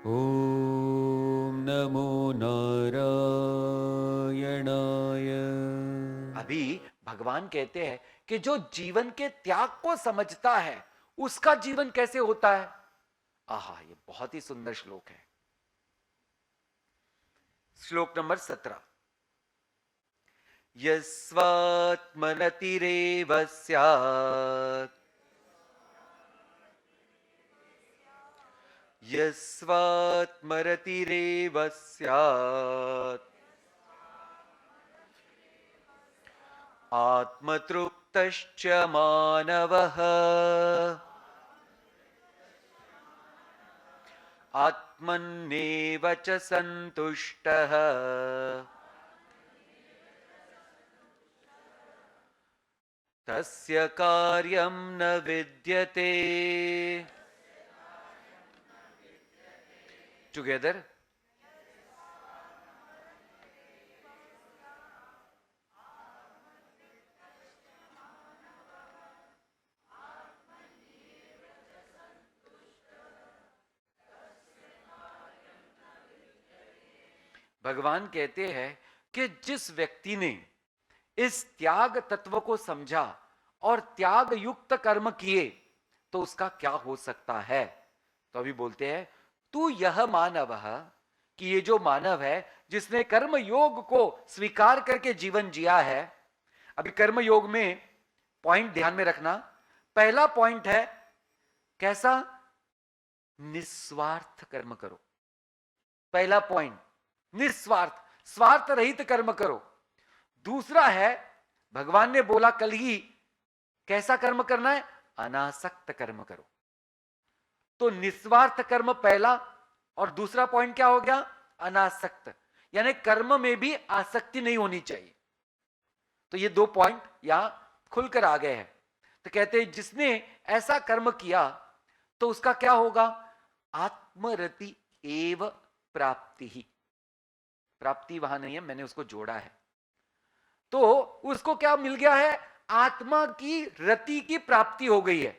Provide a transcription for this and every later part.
ओम नमो नारायणाय। अभी भगवान कहते हैं कि जो जीवन के त्याग को समझता है उसका जीवन कैसे होता है। आहा, ये बहुत ही सुंदर श्लोक है। श्लोक नंबर 17। यस्वात्मरतिरेव स्यात्, यस्वात्मरतिरेव स्यात्, आत्मतृप्तश्च मानवः, आत्मन्नेव च सन्तुष्टः, तस्य कार्यं न विद्यते। टुगेदर। भगवान कहते हैं कि जिस व्यक्ति ने इस त्याग तत्व को समझा और त्याग युक्त कर्म किए तो उसका क्या हो सकता है। तो अभी बोलते हैं, तू यह मानव, कि ये जो मानव है जिसने कर्म योग को स्वीकार करके जीवन जिया है। अभी कर्म योग में पॉइंट ध्यान में रखना। पहला पॉइंट है कैसा? निस्वार्थ कर्म करो। पहला पॉइंट निस्वार्थ, स्वार्थ रहित कर्म करो। दूसरा है, भगवान ने बोला कल ही, कैसा कर्म करना है? अनासक्त कर्म करो। तो निस्वार्थ कर्म पहला, और दूसरा पॉइंट क्या हो गया? अनासक्त, यानी कर्म में भी आसक्ति नहीं होनी चाहिए। तो ये दो पॉइंट यहां खुलकर आ गए हैं। तो कहते हैं जिसने ऐसा कर्म किया तो उसका क्या होगा? आत्मरति एव प्राप्ति ही। प्राप्ति वहां नहीं है, मैंने उसको जोड़ा है। तो उसको क्या मिल गया है? आत्मा की रति की प्राप्ति हो गई है।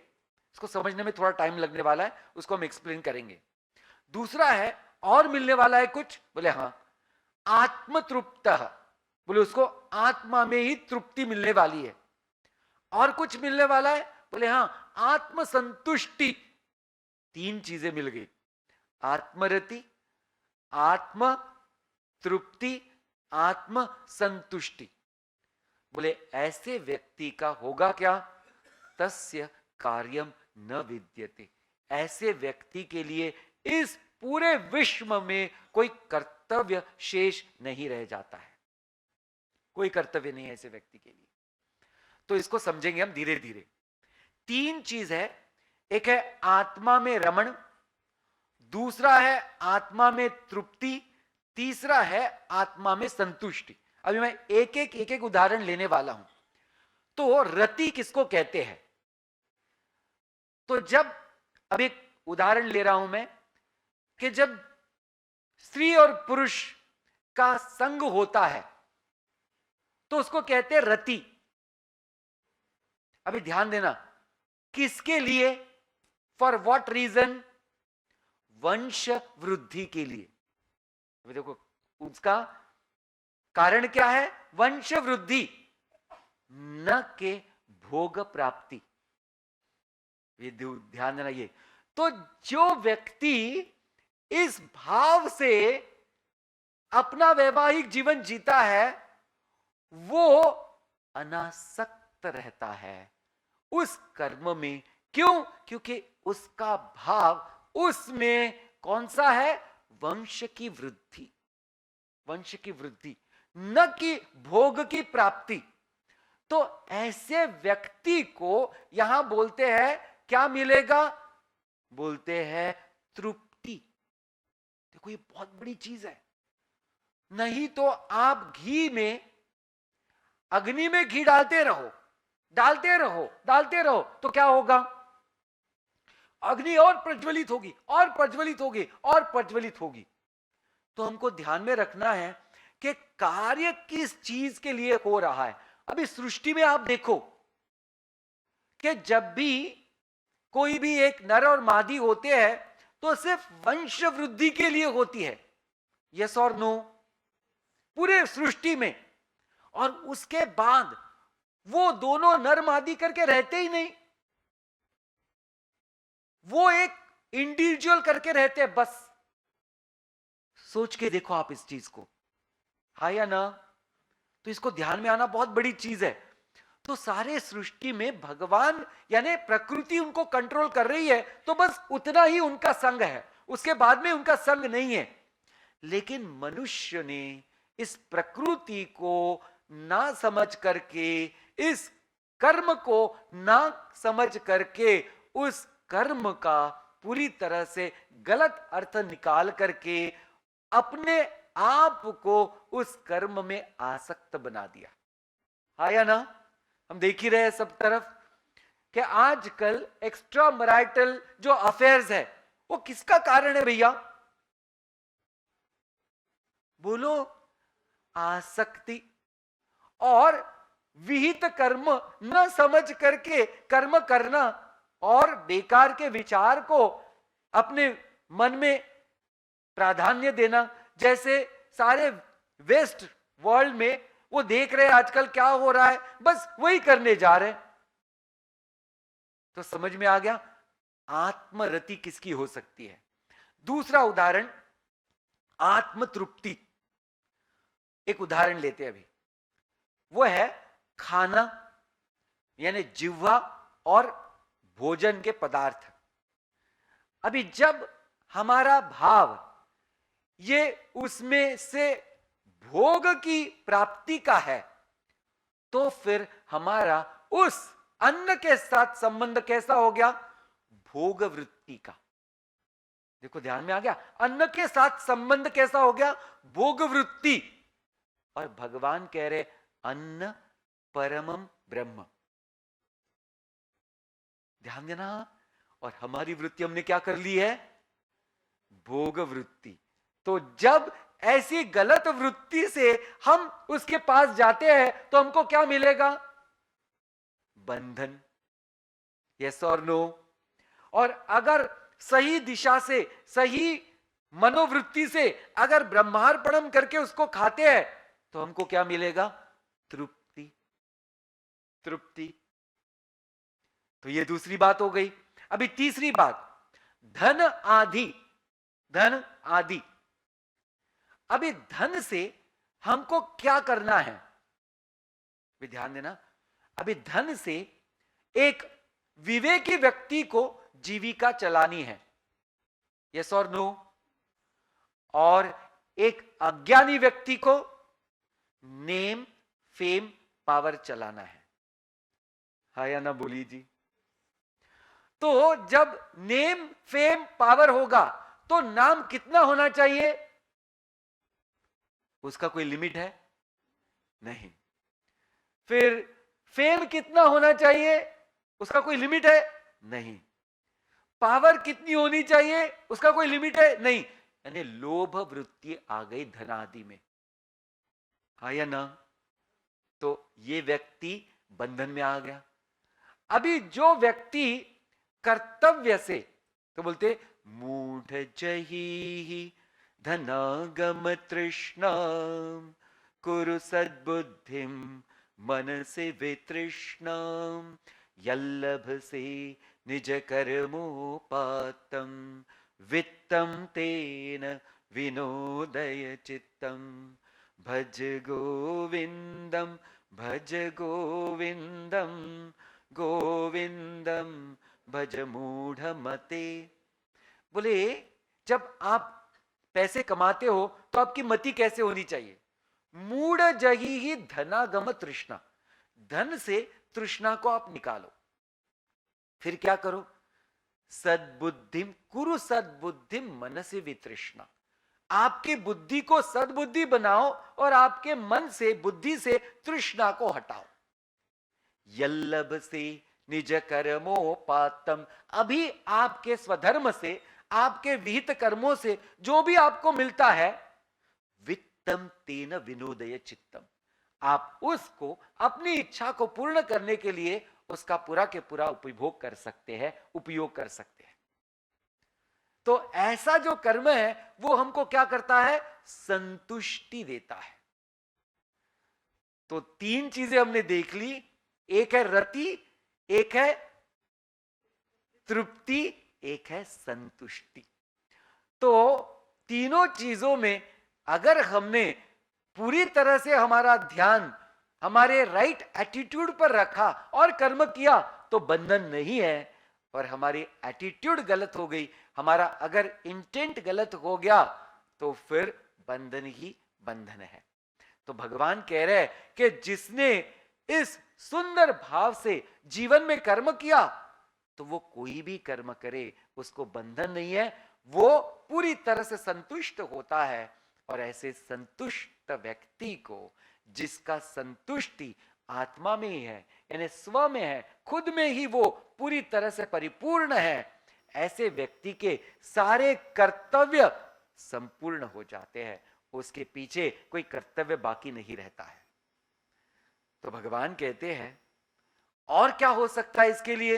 इसको समझने में थोड़ा टाइम लगने वाला है, उसको हम एक्सप्लेन करेंगे। दूसरा है, और मिलने वाला है कुछ? बोले हाँ, आत्मतृप्त। बोले उसको आत्मा में ही तृप्ति मिलने वाली है। और कुछ मिलने वाला है? बोले हाँ, आत्मसंतुष्टि। तीन चीजें मिल गई, आत्मरति, आत्म तृप्ति, आत्म संतुष्टि। बोले ऐसे व्यक्ति का होगा क्या? तस्य कार्यम न विद्यते। ऐसे व्यक्ति के लिए इस पूरे विश्व में कोई कर्तव्य शेष नहीं रह जाता है। कोई कर्तव्य नहीं है ऐसे व्यक्ति के लिए। तो इसको समझेंगे हम धीरे धीरे। तीन चीज है, एक है आत्मा में रमण, दूसरा है आत्मा में तृप्ति, तीसरा है आत्मा में संतुष्टि। अभी मैं एक एक उदाहरण लेने वाला हूं। तो रति किसको कहते हैं? तो जब, अब एक उदाहरण ले रहा हूं मैं, कि जब स्त्री और पुरुष का संग होता है तो उसको कहते हैं रति। अभी ध्यान देना, किसके लिए? For what reason? वंश वृद्धि के लिए। अभी देखो, उसका कारण क्या है? वंश वृद्धि, न के भोग प्राप्ति। ये ध्यान देना। ये तो जो व्यक्ति इस भाव से अपना वैवाहिक जीवन जीता है वो अनासक्त रहता है उस कर्म में। क्यों? क्योंकि उसका भाव उसमें कौन सा है? वंश की वृद्धि, वंश की वृद्धि, न कि भोग की प्राप्ति। तो ऐसे व्यक्ति को यहां बोलते हैं क्या मिलेगा? बोलते हैं तृप्ति। देखो ये बहुत बड़ी चीज है। नहीं तो आप घी में, अग्नि में घी डालते रहो, डालते रहो, डालते रहो, तो क्या होगा? अग्नि और प्रज्वलित होगी, और प्रज्वलित होगी, और प्रज्वलित होगी। तो हमको ध्यान में रखना है कि कार्य किस चीज के लिए हो रहा है। अभी सृष्टि में आप देखो कि जब भी कोई भी एक नर और मादी होते हैं तो सिर्फ वंश वृद्धि के लिए होती है, यस और नो, पूरे सृष्टि में। और उसके बाद वो दोनों नर आदि करके रहते ही नहीं, वो एक इंडिविजुअल करके रहते हैं बस। सोच के देखो आप इस चीज को, हा या ना? तो इसको ध्यान में आना बहुत बड़ी चीज है। तो सारे सृष्टि में भगवान यानी प्रकृति उनको कंट्रोल कर रही है, तो बस उतना ही उनका संग है, उसके बाद में उनका संग नहीं है। लेकिन मनुष्य ने इस प्रकृति को ना समझ करके, इस कर्म को ना समझ करके, उस कर्म का पूरी तरह से गलत अर्थ निकाल करके अपने आप को उस कर्म में आसक्त बना दिया। हाँ या ना? हम देख ही रहे हैं सब तरफ कि आजकल एक्स्ट्रा मैरिटल जो अफेयर्स है वो किसका कारण है भैया? बोलो, आसक्ति। और विहित कर्म न समझ करके कर्म करना और बेकार के विचार को अपने मन में प्राधान्य देना। जैसे सारे वेस्ट वर्ल्ड में वो देख रहे हैं आजकल क्या हो रहा है, बस वही करने जा रहे हैं। तो समझ में आ गया आत्मरति किसकी हो सकती है। दूसरा उदाहरण, आत्मतृप्ति। एक उदाहरण लेते हैं अभी, वो है खाना यानी जिह्वा और भोजन के पदार्थ। अभी जब हमारा भाव ये उसमें से भोग की प्राप्ति का है, तो फिर हमारा उस अन्न के साथ संबंध कैसा हो गया? भोग वृत्ति का। देखो ध्यान में आ गया, अन्न के साथ संबंध कैसा हो गया? भोग वृत्ति। और भगवान कह रहे अन्न परमम ब्रह्म। ध्यान देना। और हमारी वृत्ति हमने क्या कर ली है? भोग वृत्ति। तो जब ऐसी गलत वृत्ति से हम उसके पास जाते हैं तो हमको क्या मिलेगा? बंधन। यस और नो? और अगर सही दिशा से, सही मनोवृत्ति से अगर ब्रह्मार्पणम करके उसको खाते हैं तो हमको क्या मिलेगा? तृप्ति। तृप्ति। तो ये दूसरी बात हो गई। अभी तीसरी बात, धन आदि। धन आदि। अभी धन से हमको क्या करना है? भी ध्यान देना। अभी धन से एक विवेकी व्यक्ति को जीविका चलानी है, यस और नो? और एक अज्ञानी व्यक्ति को नेम फेम पावर चलाना है। हाँ या ना बोली जी? तो जब नेम फेम पावर होगा तो नाम कितना होना चाहिए? उसका कोई लिमिट है? नहीं। फिर फेम कितना होना चाहिए? उसका कोई लिमिट है? नहीं। पावर कितनी होनी चाहिए? उसका कोई लिमिट है? नहीं। यानी लोभ वृत्ति आ गई धन आदि में। हाँ या ना? तो ये व्यक्ति बंधन में आ गया। अभी जो व्यक्ति कर्तव्य से, तो बोलते मूढ़ जही धनागम तृष्णा कुरु सद्बुद्धिम मनसे वितृष्णा यल्लभसे निज कर्मोपातम वित्तम तेन विनोदय चित्तम भज गोविंदम भज गोविंदम गोविंदम भज मूढ़ मते। बोले जब आप पैसे कमाते हो तो आपकी मति कैसे होनी चाहिए? मूढ़ जही ही धनागम तृष्णा। धन से तृष्णा को आप निकालो। फिर क्या करो? सद्बुद्धिम कुरु सद्बुद्धिम मनसि वितृष्णा। आपकी बुद्धि को सद्बुद्धि बनाओ और आपके मन से, बुद्धि से तृष्णा को हटाओ। यल्लभ से निज कर्मोपातम। अभी आपके स्वधर्म से, आपके विहित कर्मों से जो भी आपको मिलता है, वित्तम तेन विनोदय चित्तम। आप उसको अपनी इच्छा को पूर्ण करने के लिए उसका पूरा के पूरा उपभोग कर सकते हैं, उपयोग कर सकते हैं। तो ऐसा जो कर्म है वो हमको क्या करता है? संतुष्टि देता है। तो तीन चीजें हमने देख ली, एक है रति, एक है तृप्ति, एक है संतुष्टि। तो तीनों चीजों में अगर हमने पूरी तरह से हमारा ध्यान हमारे राइट एटीट्यूड पर रखा और कर्म किया तो बंधन नहीं है। और हमारी एटीट्यूड गलत हो गई, हमारा अगर इंटेंट गलत हो गया तो फिर बंधन ही बंधन है। तो भगवान कह रहे हैं कि जिसने इस सुंदर भाव से जीवन में कर्म किया तो वो कोई भी कर्म करे उसको बंधन नहीं है, वो पूरी तरह से संतुष्ट होता है। और ऐसे संतुष्ट व्यक्ति को, जिसका संतुष्टि आत्मा में ही है, यानी स्व में है, खुद में ही वो पूरी तरह से परिपूर्ण है, ऐसे व्यक्ति के सारे कर्तव्य संपूर्ण हो जाते हैं, उसके पीछे कोई कर्तव्य बाकी नहीं रहता है। तो भगवान कहते हैं और क्या हो सकता है इसके लिए?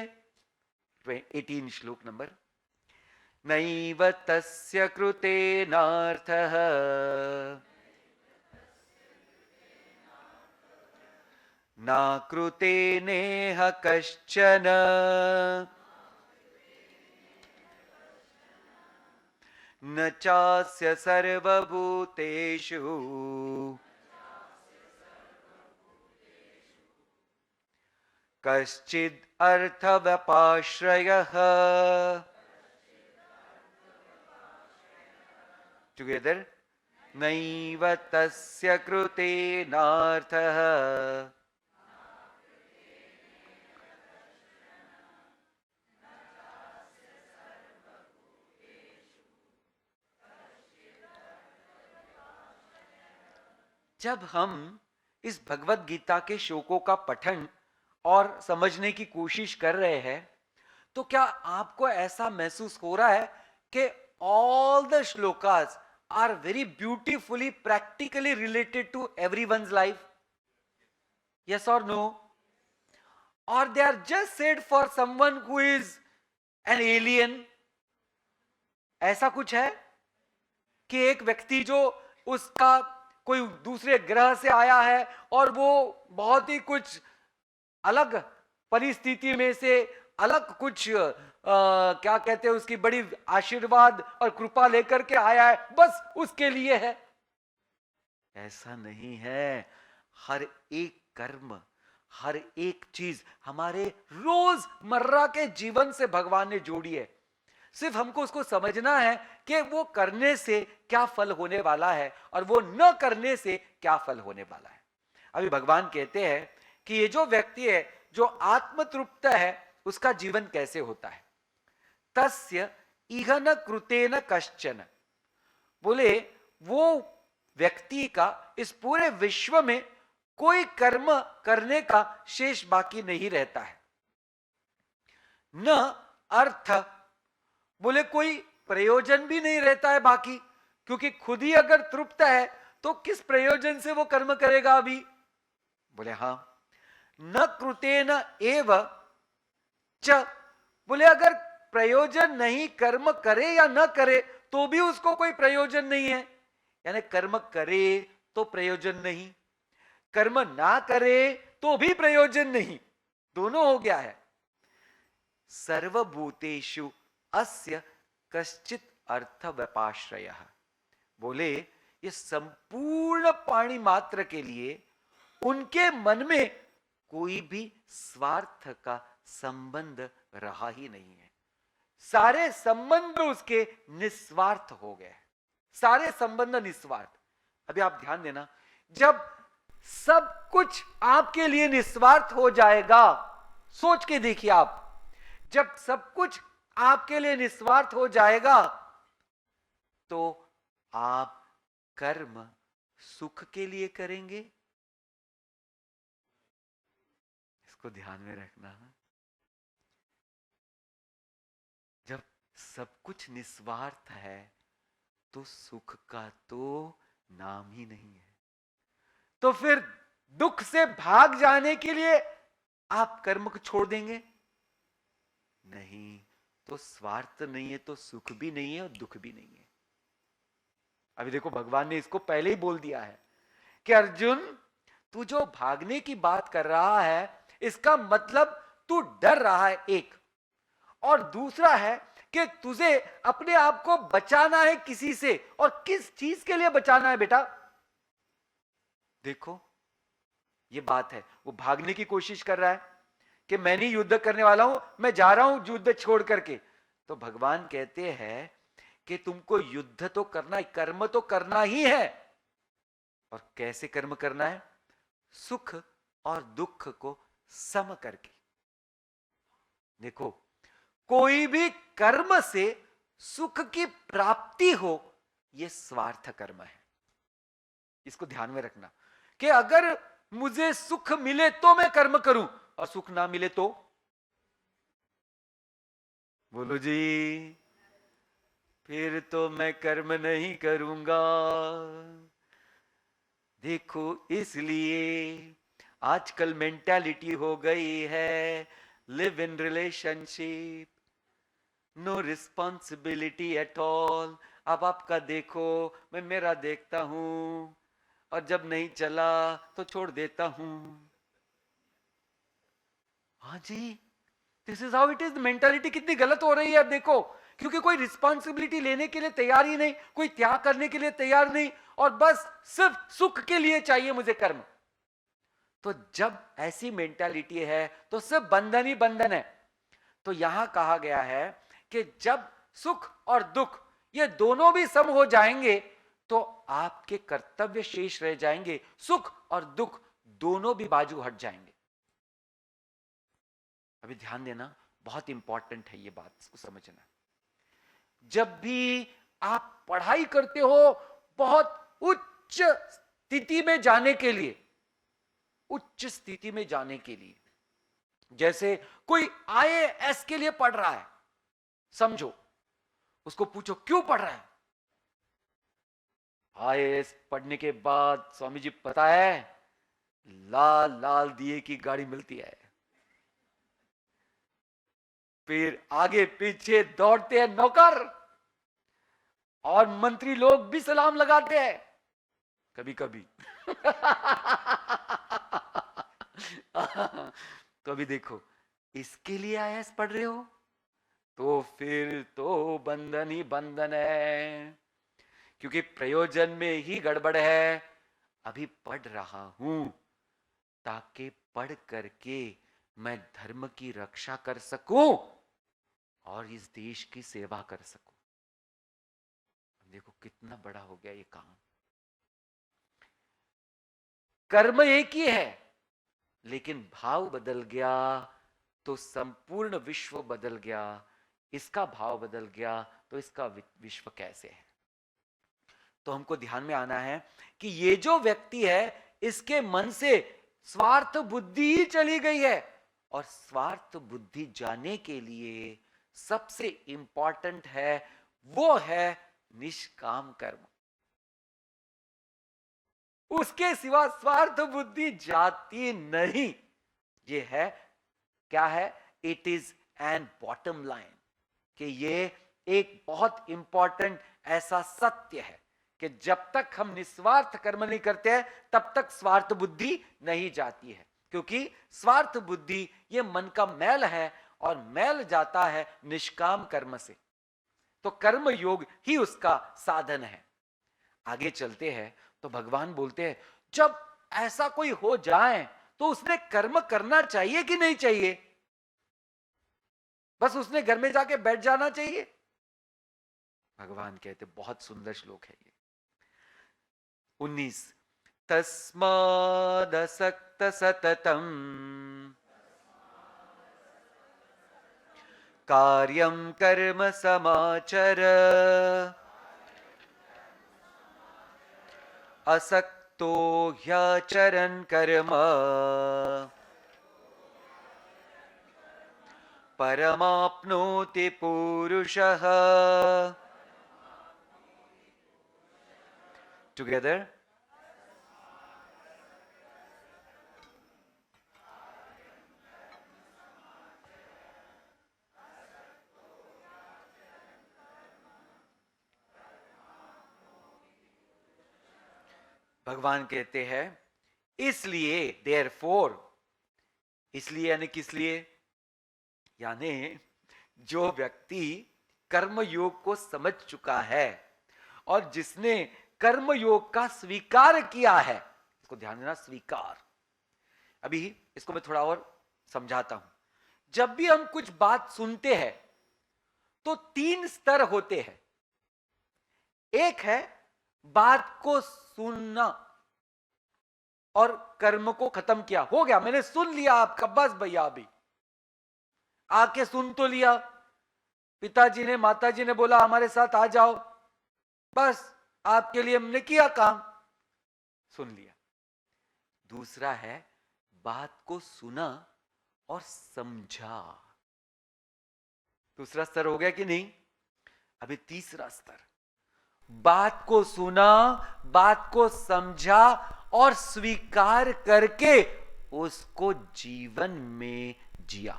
18 श्लोक नंबर, नैव तस्य कृतेनार्थः न कृतेनेह कश्चन न चास्य सर्वभूतेषु कश्चिद् अर्थव्यपाश्रयः। टुगेदर, नैव तस्य कृतेनार्थः जब हम इस भगवत गीता के श्लोकों का पठन और समझने की कोशिश कर रहे हैं तो क्या आपको ऐसा महसूस हो रहा है कि all the shlokas are very beautifully practically related to everyone's life? Yes और नो? और they are just said for someone who is an alien? ऐसा कुछ है कि एक व्यक्ति जो उसका कोई दूसरे ग्रह से आया है और वो बहुत ही कुछ अलग परिस्थिति में से अलग कुछ क्या कहते हैं उसकी बड़ी आशीर्वाद और कृपा लेकर के आया है, बस उसके लिए है? ऐसा नहीं है। हर एक कर्म, हर एक चीज हमारे रोजमर्रा के जीवन से भगवान ने जोड़ी है। सिर्फ हमको उसको समझना है कि वो करने से क्या फल होने वाला है और वो न करने से क्या फल होने वाला है। अभी भगवान कहते हैं कि ये जो व्यक्ति है जो आत्मतृप्त है उसका जीवन कैसे होता है? तस्य इह न कृतेन कश्चन, बोले वो व्यक्ति का इस पूरे विश्व में कोई कर्म करने का शेष बाकी नहीं रहता है। न अर्थ, बोले कोई प्रयोजन भी नहीं रहता है बाकी, क्योंकि खुद ही अगर तृप्त है तो किस प्रयोजन से वो कर्म करेगा अभी? बोले हां, न कृतेन एव च, बोले अगर प्रयोजन नहीं, कर्म करे या न करे तो भी उसको कोई प्रयोजन नहीं है। यानी कर्म करे तो प्रयोजन नहीं, कर्म ना करे तो भी प्रयोजन नहीं, दोनों हो गया है। सर्वभूतेषु अस्य कश्चित् अर्थ व्यपाश्रयः, बोले ये संपूर्ण प्राणी मात्र के लिए उनके मन में कोई भी स्वार्थ का संबंध रहा ही नहीं है। सारे संबंध उसके निस्वार्थ हो गए, सारे संबंध निस्वार्थ। अभी आप ध्यान देना, जब सब कुछ आपके लिए निस्वार्थ हो जाएगा, सोच के देखिए आप, जब सब कुछ आपके लिए निस्वार्थ हो जाएगा तो आप कर्म सुख के लिए करेंगे। इसको ध्यान में रखना। जब सब कुछ निस्वार्थ है तो सुख का तो नाम ही नहीं है। तो फिर दुख से भाग जाने के लिए आप कर्म को छोड़ देंगे? नहीं, तो स्वार्थ नहीं है तो सुख भी नहीं है और दुख भी नहीं है। अभी देखो भगवान ने इसको पहले ही बोल दिया है कि अर्जुन, तू जो भागने की बात कर रहा है इसका मतलब तू डर रहा है, एक। और दूसरा है कि तुझे अपने आप को बचाना है किसी से, और किस चीज के लिए बचाना है बेटा? देखो ये बात है, वो भागने की कोशिश कर रहा है कि मैं नहीं युद्ध करने वाला हूं, मैं जा रहा हूं युद्ध छोड़ करके। तो भगवान कहते हैं कि तुमको युद्ध तो करना, कर्म तो करना ही है। और कैसे कर्म करना है? सुख और दुख को सम करके। देखो कोई भी कर्म से सुख की प्राप्ति हो, यह स्वार्थ कर्म है। इसको ध्यान में रखना कि अगर मुझे सुख मिले तो मैं कर्म करूं, और सुख ना मिले तो बोलो जी, फिर तो मैं कर्म नहीं करूंगा। देखो इसलिए आजकल मेंटालिटी हो गई है, live in relationship, no responsibility at all. अब आपका देखो, मैं मेरा देखता हूं, और जब नहीं चला तो छोड़ देता हूं। हाँ जी, this is how it is. Mentality कितनी गलत हो रही है अब देखो, क्योंकि कोई रिस्पॉन्सिबिलिटी लेने के लिए तैयार ही नहीं, कोई त्याग करने के लिए तैयार नहीं, और बस सिर्फ सुख के लिए चाहिए मुझे कर्म। तो जब ऐसी मेंटालिटी है तो सिर्फ बंधन ही बंधन है। तो यहां कहा गया है कि जब सुख और दुख ये दोनों भी सम हो जाएंगे तो आपके कर्तव्य शेष रह जाएंगे, सुख और दुख दोनों भी बाजू हट जाएंगे। अभी ध्यान देना, बहुत इंपॉर्टेंट है ये बात, इसको समझना। जब भी आप पढ़ाई करते हो बहुत उच्च स्थिति में जाने के लिए, उच्च स्थिति में जाने के लिए, जैसे कोई आईएएस के लिए पढ़ रहा है, समझो, उसको पूछो क्यों पढ़ रहा है? आईएएस पढ़ने के बाद स्वामी जी पता है, लाल लाल दिए की गाड़ी मिलती है। फिर आगे पीछे दौड़ते हैं नौकर, और मंत्री लोग भी सलाम लगाते हैं कभी कभी। तो अभी देखो, इसके लिए आईएएस पढ़ रहे हो तो फिर तो बंधन ही बंधन है, क्योंकि प्रयोजन में ही गड़बड़ है। अभी पढ़ रहा हूं ताकि पढ़ करके मैं धर्म की रक्षा कर सकूं और इस देश की सेवा कर सकूं। देखो कितना बड़ा हो गया ये काम। कर्म एक ही है, लेकिन भाव बदल गया तो संपूर्ण विश्व बदल गया। इसका भाव बदल गया तो इसका विश्व कैसे है? तो हमको ध्यान में आना है कि ये जो व्यक्ति है इसके मन से स्वार्थ बुद्धि ही चली गई है, और स्वार्थ बुद्धि जाने के लिए सबसे इंपॉर्टेंट है, वो है निष्काम कर्म। उसके सिवा स्वार्थ बुद्धि जाती नहीं। ये है, क्या है? It is an bottom line, कि ये एक बहुत इंपॉर्टेंट ऐसा सत्य है कि जब तक हम निस्वार्थ कर्म नहीं करते हैं तब तक स्वार्थ बुद्धि नहीं जाती है, क्योंकि स्वार्थ बुद्धि ये मन का मैल है, और मैल जाता है निष्काम कर्म से। तो कर्म योग ही उसका साधन है। आगे चलते हैं तो भगवान बोलते हैं, जब ऐसा कोई हो जाए तो उसने कर्म करना चाहिए कि नहीं चाहिए? बस उसने घर में जाके बैठ जाना चाहिए? भगवान कहते, बहुत सुंदर श्लोक है ये, 19, तस्मादसक्त सततम कार्यम कर्म समाचर, असक्तो ह्याचरन् कर्म परमाप्नोति पुरुषः। टुगेदर, भगवान कहते हैं इसलिए, देयरफॉर, इसलिए यानी किस लिए, यानी जो व्यक्ति कर्म योग को समझ चुका है और जिसने कर्म योग का स्वीकार किया है, इसको ध्यान देना, स्वीकार। अभी इसको मैं थोड़ा और समझाता हूं। जब भी हम कुछ बात सुनते हैं तो 3 स्तर होते हैं। एक है बात को सुनना और कर्म को खत्म किया, हो गया, मैंने सुन लिया आपका, बस भैया अभी आके सुन तो लिया, पिताजी ने माताजी ने बोला हमारे साथ आ जाओ, बस आपके लिए हमने किया काम, सुन लिया। दूसरा है बात को सुना और समझा। दूसरा स्तर हो गया कि नहीं? अभी तीसरा स्तर, बात को सुना, बात को समझा और स्वीकार करके उसको जीवन में जिया।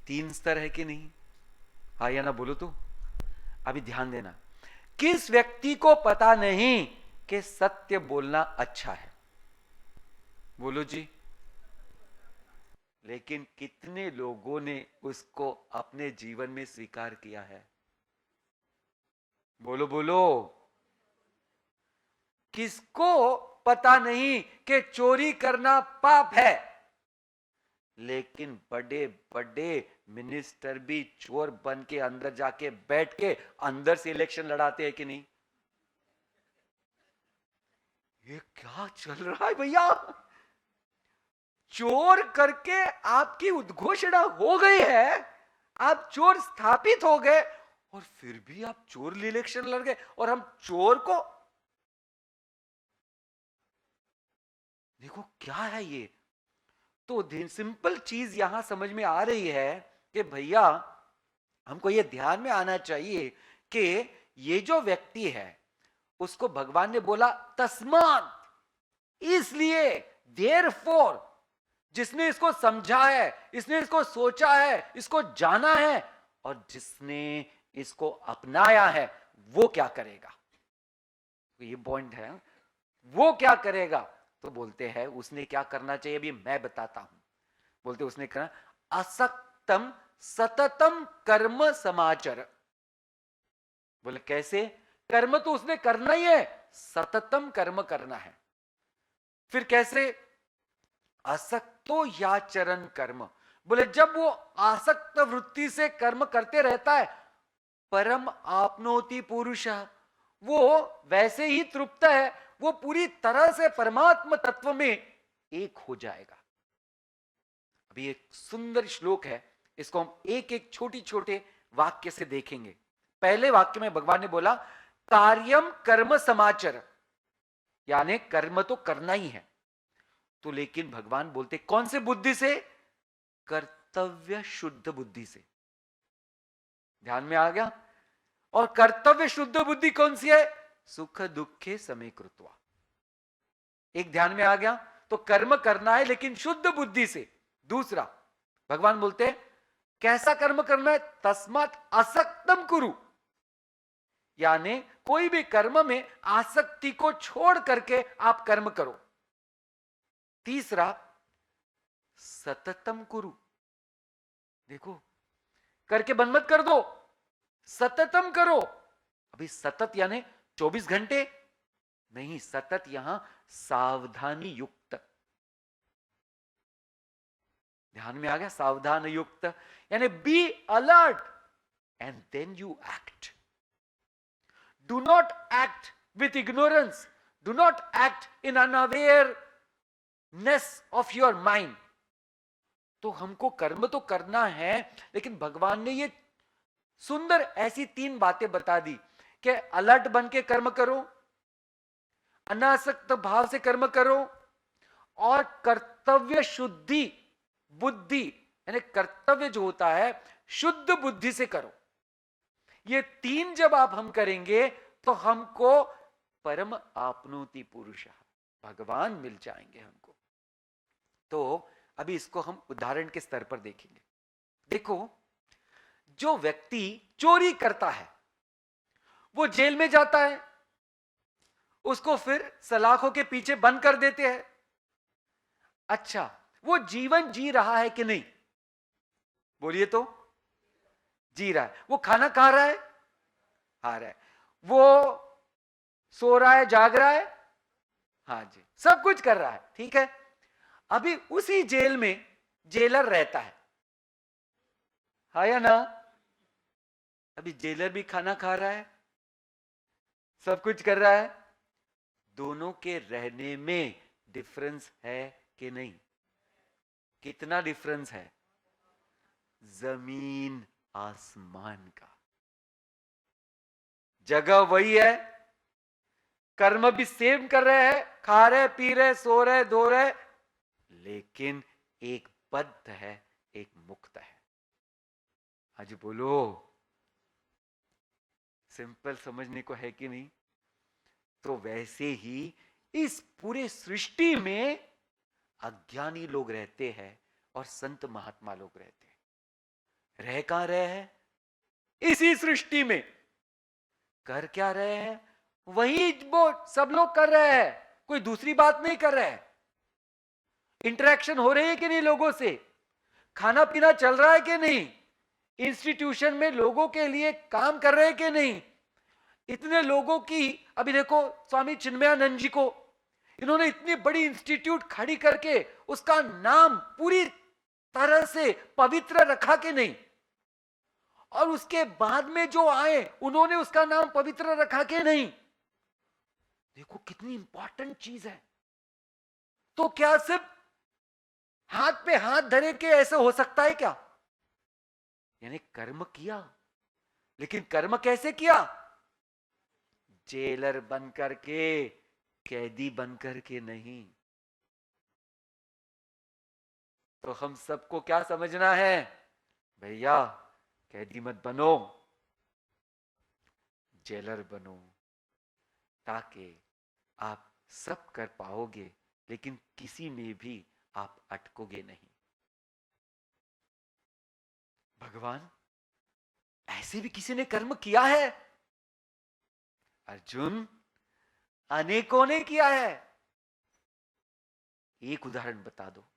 3 स्तर है कि नहीं? हाँ या ना बोलो तो। अभी ध्यान देना, किस व्यक्ति को पता नहीं कि सत्य बोलना अच्छा है? बोलो जी। लेकिन कितने लोगों ने उसको अपने जीवन में स्वीकार किया है? बोलो बोलो। किसको पता नहीं कि चोरी करना पाप है? लेकिन बड़े बड़े मिनिस्टर भी चोर बन के अंदर जाके बैठ के अंदर से इलेक्शन लड़ाते हैं कि नहीं? ये क्या चल रहा है भैया? चोर करके आपकी उद्घोषणा हो गई है, आप चोर स्थापित हो गए और फिर भी आप चोर इलेक्शन लड़ गए। और हम चोर को देखो क्या है ये। तो सिंपल चीज यहां समझ में आ रही है कि भैया हमको ये ध्यान में आना चाहिए कि ये जो व्यक्ति है उसको भगवान ने बोला तस्मात, इसलिए, देयरफॉर, जिसने इसको समझा है, इसने इसको सोचा है, इसको जाना है और जिसने इसको अपनाया है वो क्या करेगा? तो ये पॉइंट है, वो क्या करेगा? तो बोलते हैं उसने क्या करना चाहिए, अभी मैं बताता हूं। बोलते उसने करना असक्तम सततम कर्म समाचर। बोले कैसे? कर्म तो उसने करना ही है, सततम कर्म करना है। फिर कैसे? असक्तो याचरण कर्म। बोले जब वो आसक्त वृत्ति से कर्म करते रहता है, परम आपनोति पुरुष, वो वैसे ही तृप्त है, वो पूरी तरह से परमात्म तत्व में एक हो जाएगा। अभी एक सुंदर श्लोक है, इसको हम एक एक छोटी छोटे वाक्य से देखेंगे। पहले वाक्य में भगवान ने बोला कार्यम कर्म समाचर, यानी कर्म तो करना ही है। तो लेकिन भगवान बोलते कौन से बुद्धि से? कर्तव्य शुद्ध बुद्धि से। ध्यान में आ गया? और कर्तव्य शुद्ध बुद्धि कौन सी है? सुख दुखे समय कृत्वा। एक ध्यान में आ गया? तो कर्म करना है लेकिन शुद्ध बुद्धि से। दूसरा भगवान बोलते हैं कैसा कर्म करना है? तस्मात् असक्तम कुरु, यानी कोई भी कर्म में आसक्ति को छोड़ करके आप कर्म करो। तीसरा सततम कुरु, देखो करके बंद मत कर दो, सततम करो। अभी सतत यानी 24 घंटे नहीं, सतत यहां सावधानी युक्त। ध्यान में आ गया? सावधान युक्त यानी be alert and then you act. Do not act with ignorance, do not act in unawareness of your mind. तो हमको कर्म तो करना है, लेकिन भगवान ने ये सुंदर ऐसी 3 बातें बता दी कि अलर्ट बन के कर्म करो, अनासक्त भाव से कर्म करो और कर्तव्य शुद्धि बुद्धि, यानी कर्तव्य जो होता है शुद्ध बुद्धि से करो। ये 3 जब आप हम करेंगे तो हमको परम आपनोति पुरुष, भगवान मिल जाएंगे हमको। तो अभी इसको हम उदाहरण के स्तर पर देखेंगे। देखो जो व्यक्ति चोरी करता है वो जेल में जाता है, उसको फिर सलाखों के पीछे बंद कर देते हैं। अच्छा, वो जीवन जी रहा है कि नहीं? बोलिए तो। जी रहा है। वो खाना खा रहा है, खा रहा है। वो सो रहा है, जाग रहा है, हाँ जी, सब कुछ कर रहा है, ठीक है। अभी उसी जेल में जेलर रहता है, हाँ या ना? अभी जेलर भी खाना खा रहा है, सब कुछ कर रहा है। दोनों के रहने में डिफरेंस है कि नहीं? कितना डिफरेंस है? जमीन आसमान का। जगह वही है, कर्म भी सेम कर रहे हैं, खा रहे, पी रहे, सो रहे, धो रहे, लेकिन एक बद्ध है, एक मुक्त है। आज बोलो, सिंपल समझने को है कि नहीं? तो वैसे ही इस पूरे सृष्टि में अज्ञानी लोग रहते हैं और संत महात्मा लोग रहते हैं। रह कहां रहे हैं? इसी सृष्टि में। कर क्या रहे हैं? वही वो सब लोग कर रहे हैं, कोई दूसरी बात नहीं कर रहे हैं। इंटरेक्शन हो रही है कि नहीं लोगों से? खाना पीना चल रहा है कि नहीं? इंस्टीट्यूशन में लोगों के लिए काम कर रहे हैं कि नहीं? इतने लोगों की, अभी देखो स्वामी चिन्मयानंद जी को, इन्होंने इतनी बड़ी इंस्टीट्यूट खड़ी करके उसका नाम पूरी तरह से पवित्र रखा कि नहीं? और उसके बाद में जो आए उन्होंने उसका नाम पवित्र रखा कि नहीं? देखो कितनी इंपॉर्टेंट चीज है। तो क्या सिर्फ हाथ पे हाथ धरे के ऐसे हो सकता है क्या? यानी कर्म किया, लेकिन कर्म कैसे किया? जेलर बन करके, कैदी बन करके नहीं। तो हम सबको क्या समझना है? भैया कैदी मत बनो, जेलर बनो, ताकि आप सब कर पाओगे, लेकिन किसी में भी आप अटकोगे नहीं। भगवान, ऐसे भी किसी ने कर्म किया है? अर्जुन, अनेकों ने किया है। एक उदाहरण बता दो।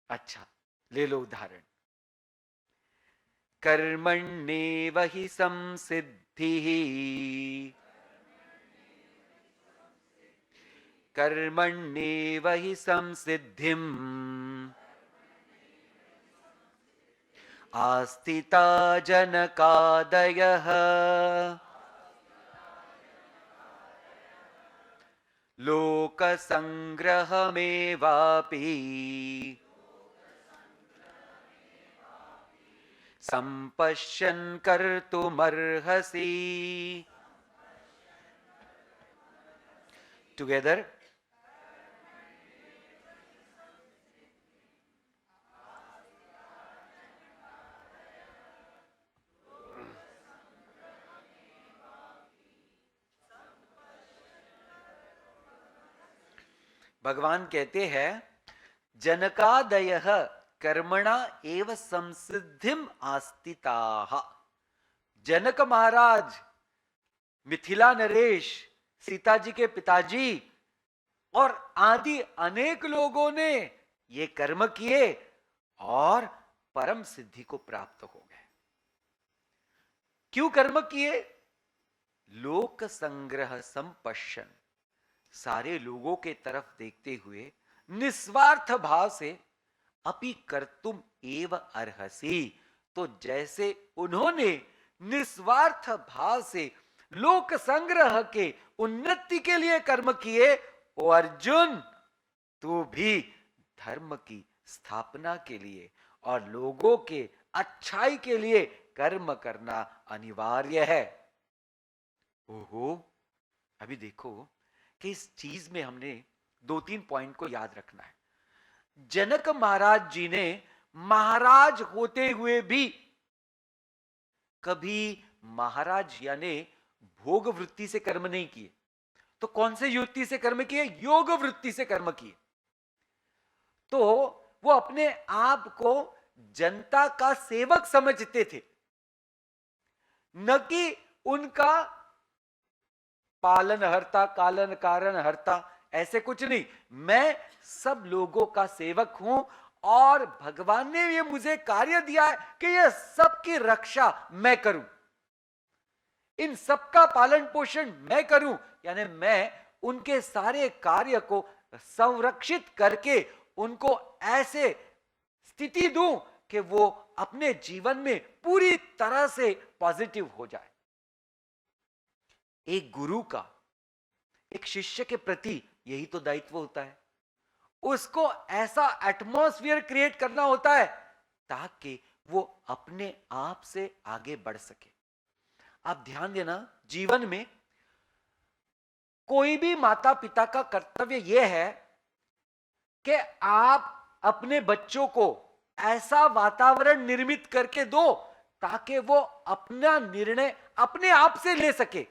अच्छा, ले लो उदाहरण। कर्मण्येव हि संसिद्धिः, कर्मण्येव हि संसिद्धिम् आस्थिता जनकादयः लोकसंग्रहमेवापि संपश्यन् कर्तुमर्हसि। टुगेदर। भगवान कहते हैं जनकादयः कर्मणा एव संसिद्धिम आस्तिताः। जनक महाराज, मिथिला नरेश, सीता जी के पिताजी और आदि अनेक लोगों ने ये कर्म किए और परम सिद्धि को प्राप्त हो गए। क्यों कर्म किए? लोक संग्रह संपश्यन, सारे लोगों के तरफ देखते हुए निस्वार्थ भाव से अपि कर्तुम एव अर्हसि। तो जैसे उन्होंने निस्वार्थ भाव से लोक संग्रह के उन्नति के लिए कर्म किए, ओ अर्जुन, तू भी धर्म की स्थापना के लिए और लोगों के अच्छाई के लिए कर्म करना अनिवार्य है। ओहो, अभी देखो कि इस चीज में हमने 2-3 पॉइंट को याद रखना है। जनक महाराज जी ने महाराज होते हुए भी कभी महाराज यानी भोग वृत्ति से कर्म नहीं किए। तो कौन से युक्ति से कर्म किए? योग वृत्ति से कर्म किए। तो वो अपने आप को जनता का सेवक समझते थे, न कि उनका पालन हरता, कालन कारण हरता, ऐसे कुछ नहीं। मैं सब लोगों का सेवक हूं और भगवान ने ये मुझे कार्य दिया है कि ये सबकी रक्षा मैं करूं, इन सबका पालन पोषण मैं करूं, यानी मैं उनके सारे कार्य को संरक्षित करके उनको ऐसे स्थिति दूं कि वो अपने जीवन में पूरी तरह से पॉजिटिव हो जाए। एक गुरु का एक शिष्य के प्रति यही तो दायित्व होता है, उसको ऐसा एटमॉस्फेयर क्रिएट करना होता है ताकि वो अपने आप से आगे बढ़ सके। आप ध्यान देना, जीवन में कोई भी माता पिता का कर्तव्य यह है कि आप अपने बच्चों को ऐसा वातावरण निर्मित करके दो ताकि वो अपना निर्णय अपने आप से ले सके।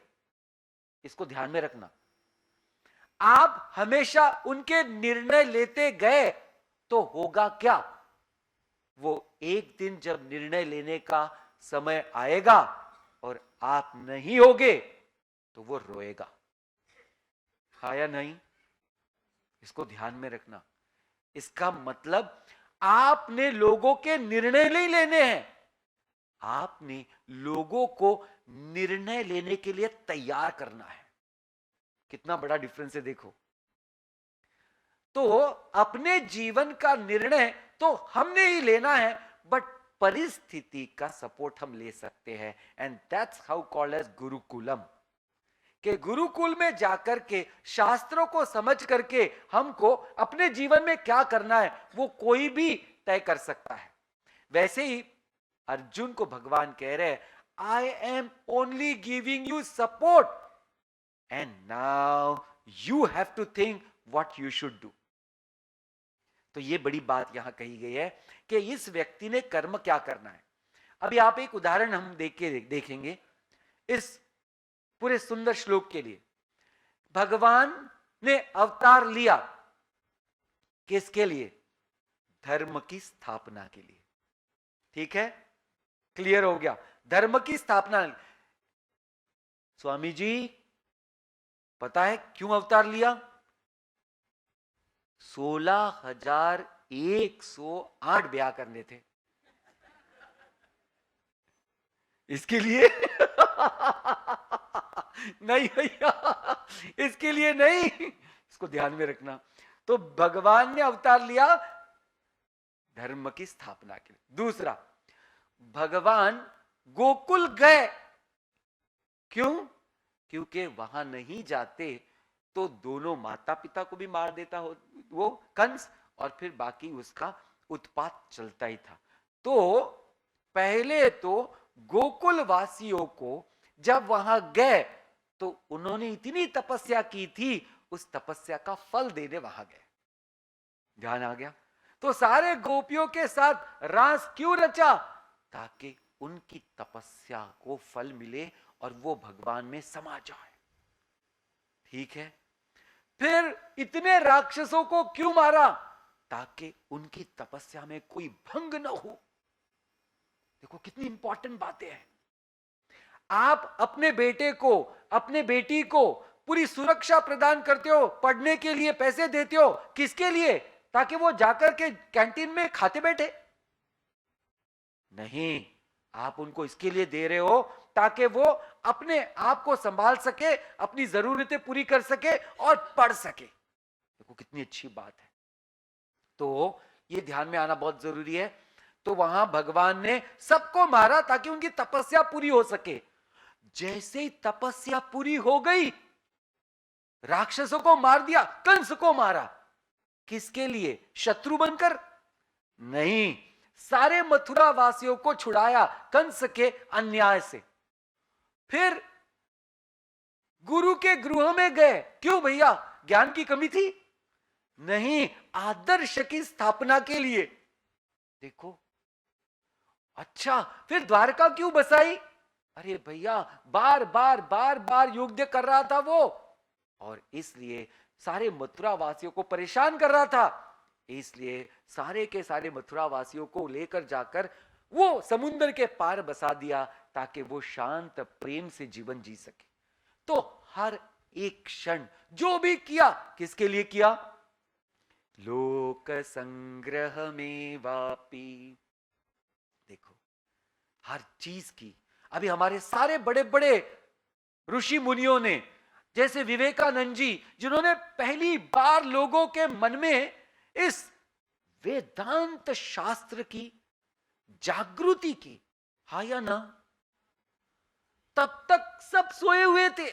इसको ध्यान में रखना। आप हमेशा उनके निर्णय लेते गए तो होगा क्या, वो एक दिन जब निर्णय लेने का समय आएगा और आप नहीं होगे तो वो रोएगा, हाँ या नहीं? इसको ध्यान में रखना। इसका मतलब आपने लोगों के निर्णय नहीं लेने हैं, आपने लोगों को निर्णय लेने के लिए तैयार करना है। कितना बड़ा डिफरेंस है देखो। तो अपने जीवन का निर्णय तो हमने ही लेना है, बट परिस्थिति का सपोर्ट हम ले सकते हैं, and that's how called as gurukulam. कि गुरुकुल में जाकर के शास्त्रों को समझ करके हमको अपने जीवन में क्या करना है वो कोई भी तय कर सकता है। वैसे ही अर्जुन को भगवान कह रहे हैं, I am only giving you support and now you have to think what you should do. तो ये बड़ी बात यहां कही गई है कि इस व्यक्ति ने कर्म क्या करना है। अभी आप एक उदाहरण हम देखेंगे इस पूरे सुंदर श्लोक के लिए। भगवान ने अवतार लिया किसके लिए? धर्म की स्थापना के लिए। ठीक है, क्लियर हो गया? धर्म की स्थापना। स्वामी जी पता है क्यों अवतार लिया? 16,108 ब्याह करने थे इसके लिए नहीं भैया, इसके लिए नहीं, इसको ध्यान में रखना। तो भगवान ने अवतार लिया धर्म की स्थापना के लिए। दूसरा, भगवान गोकुल गए, क्यों? क्योंकि वहां नहीं जाते तो दोनों माता पिता को भी मार देता हो वो कंस, और फिर बाकी उसका उत्पात चलता ही था। तो पहले तो गोकुल वासियों को जब वहां गए तो उन्होंने इतनी तपस्या की थी, उस तपस्या का फल देने वहां गए। ध्यान आ गया? तो सारे गोपियों के साथ रास क्यों रचा? ताकि उनकी तपस्या को फल मिले और वो भगवान में समा जाए। ठीक है। फिर इतने राक्षसों को क्यों मारा? ताकि उनकी तपस्या में कोई भंग न हो। देखो कितनी इंपॉर्टेंट बातें हैं। आप अपने बेटे को, अपने बेटी को पूरी सुरक्षा प्रदान करते हो, पढ़ने के लिए पैसे देते हो, किसके लिए? ताकि वो जाकर के कैंटीन में खाते बैठे? नहीं, आप उनको इसके लिए दे रहे हो ताकि वो अपने आप को संभाल सके, अपनी जरूरतें पूरी कर सके और पढ़ सके। देखो कितनी अच्छी बात है। तो ये ध्यान में आना बहुत जरूरी है। तो वहां भगवान ने सबको मारा ताकि उनकी तपस्या पूरी हो सके। जैसे ही तपस्या पूरी हो गई, राक्षसों को मार दिया, कंस को मारा। किसके लिए? शत्रु बनकर? नहीं, सारे मथुरा वासियों को छुड़ाया कंस के अन्याय से। फिर गुरु के गृह में गए। क्यों भैया? ज्ञान की कमी थी? नहीं, आदर्श की स्थापना के लिए। देखो, अच्छा, फिर द्वारका क्यों बसाई? अरे भैया, बार बार युद्ध कर रहा था वो, और इसलिए सारे मथुरा वासियों को परेशान कर रहा था। इसलिए सारे के सारे मथुरा वासियों को लेकर जाकर वो समुद्र के पार बसा दिया ताकि वो शांत प्रेम से जीवन जी सके। तो हर एक क्षण जो भी किया, किसके लिए किया? लोक संग्रह में वापी। देखो, हर चीज की, अभी हमारे सारे बड़े बड़े ऋषि मुनियों ने, जैसे विवेकानंद जी, जिन्होंने पहली बार लोगों के मन में इस वेदांत शास्त्र की जागृति की, हा या ना? तब तक सब सोए हुए थे,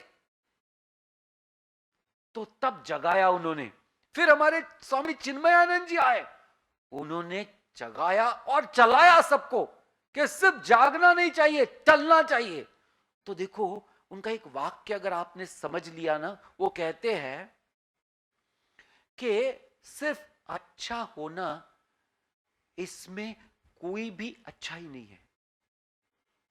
तो तब जगाया उन्होंने। फिर हमारे स्वामी चिन्मयानंद जी आए, उन्होंने जगाया और चलाया सबको कि सिर्फ जागना नहीं चाहिए, चलना चाहिए। तो देखो, उनका एक वाक्य अगर आपने समझ लिया ना, वो कहते हैं कि सिर्फ अच्छा होना, इसमें कोई भी अच्छा ही नहीं है।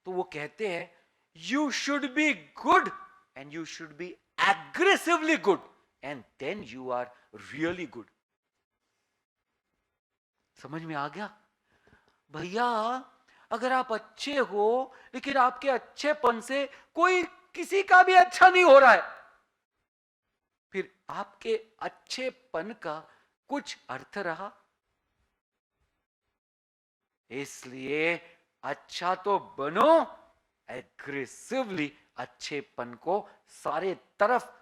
तो वो कहते हैं, you should be good and you should be aggressively good and then you are really good. समझ में आ गया भैया? अगर आप अच्छे हो, लेकिन आपके अच्छेपन से कोई किसी का भी अच्छा नहीं हो रहा है, फिर आपके अच्छेपन का कुछ अर्थ रहा? इसलिए अच्छा तो बनो, एग्रेसिवली अच्छेपन को सारे तरफ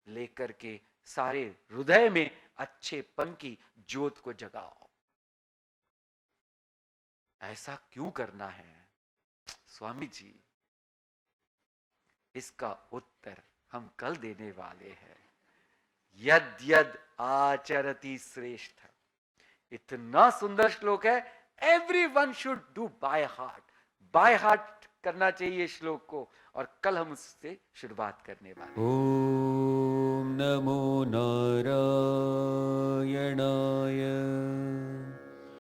लेकर के, सारे हृदय में अच्छेपन की ज्योत को जगाओ। ऐसा क्यों करना है स्वामी जी? इसका उत्तर हम कल देने वाले हैं। यद यद आचरति श्रेष्ठ, इतना सुंदर श्लोक है। Everyone should do by heart, by heart करना चाहिए श्लोक को, और कल हम उससे शुरुआत करने वाले हैं। ओम नमो